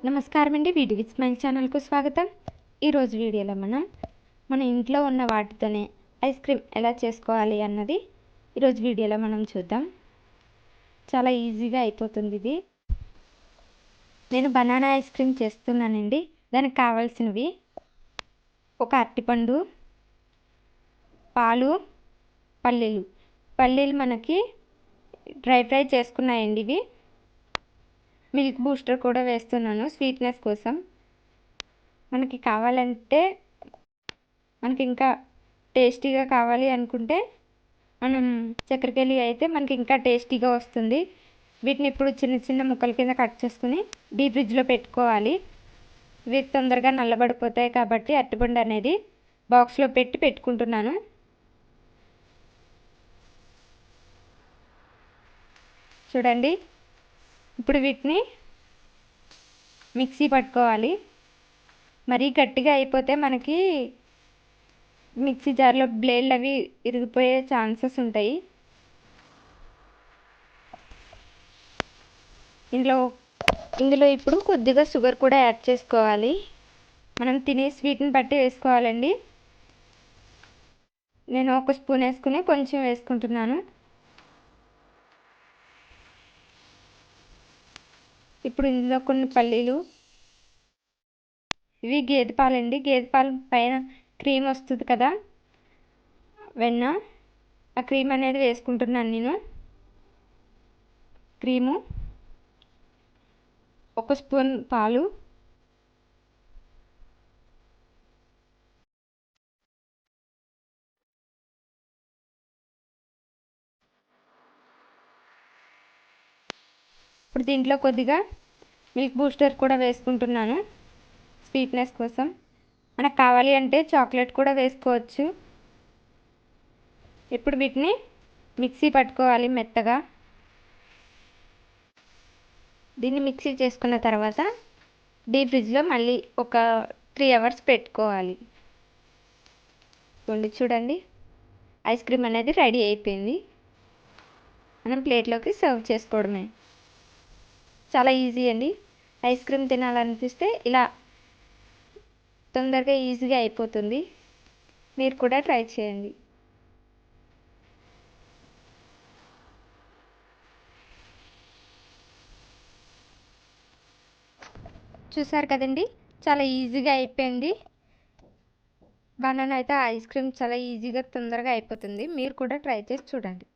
నమస్కారం అండి. Video smile ఛానల్కు స్వాగతం. ఈరోజు వీడియోలో మన ఇంట్లో ఉన్న వాటితోనే ఐస్ క్రీమ్ ఎలా చేసుకోవాలి అన్నది ఈరోజు వీడియోలో మనం చూద్దాం. చాలా ఈజీగా అయిపోతుంది ఇది. నేను బనానా ఐస్ క్రీమ్ చేస్తున్నానండి. దానికి కావాల్సినవి ఒక అరటిపండు, పాలు, పల్లీలు మనకి డ్రై ఫ్రై చేసుకున్నాయండి. ఇవి మిల్క్ బూస్టర్ కూడా వేస్తున్నాను స్వీట్నెస్ కోసం. మనకి కావాలంటే మనకి ఇంకా టేస్టీగా కావాలి అనుకుంటే మనం చక్కెరకేళి అయితే మనకి ఇంకా టేస్టీగా వస్తుంది. వీటిని ఇప్పుడు చిన్న చిన్న ముక్కల కింద కట్ చేసుకుని డీప్ ఫ్రిడ్జ్లో పెట్టుకోవాలి. ఇవి తొందరగా నల్లబడిపోతాయి కాబట్టి అరటిపండు అనేది బాక్స్లో పెట్టుకుంటున్నాను. చూడండి, ఇప్పుడు వీటిని మిక్సీ పట్టుకోవాలి. మరీ గట్టిగా అయిపోతే మనకి మిక్సీ జార్లో బ్లేడ్లు అవి ఇరిగిపోయే ఛాన్సెస్ ఉంటాయి. ఇందులో ఇప్పుడు కొద్దిగా షుగర్ కూడా యాడ్ చేసుకోవాలి. మనం తినే స్వీట్ని బట్టి వేసుకోవాలండి. నేను ఒక స్పూన్ వేసుకుని కొంచెం వేసుకుంటున్నాను. ఇప్పుడు ఇందులో కొన్ని పల్లీలు, ఇవి గేదె పాలండి. గేదె పాలు పైన క్రీమ్ వస్తుంది కదా, వెన్న, ఆ క్రీమ్ అనేది వేసుకుంటున్నాను నేను. క్రీము, ఒక స్పూన్ పాలు, ఇప్పుడు దీంట్లో కొద్దిగా మిల్క్ బూస్టర్ కూడా వేసుకుంటున్నాను స్వీట్నెస్ కోసం. మనకు కావాలి అంటే చాక్లెట్ కూడా వేసుకోవచ్చు. ఇప్పుడు వీటిని మిక్సీ పట్టుకోవాలి మెత్తగా. దీన్ని మిక్సీ చేసుకున్న తర్వాత డీప్ ఫ్రిడ్జ్లో మళ్ళీ ఒక 3 అవర్స్ పెట్టుకోవాలి. చూడండి, ఐస్ క్రీమ్ అనేది రెడీ అయిపోయింది. మనం ప్లేట్లోకి సర్వ్ చేసుకోవడమే. చాలా ఈజీ అండి. ఐస్ క్రీమ్ తినాలనిపిస్తే ఇలా తొందరగా ఈజీగా అయిపోతుంది. మీరు కూడా ట్రై చేయండి. చూసారు కదండి, చాలా ఈజీగా అయిపోయింది. బనానా అయితే ఐస్ క్రీమ్ చాలా ఈజీగా తొందరగా అయిపోతుంది. మీరు కూడా ట్రై చేసి చూడండి.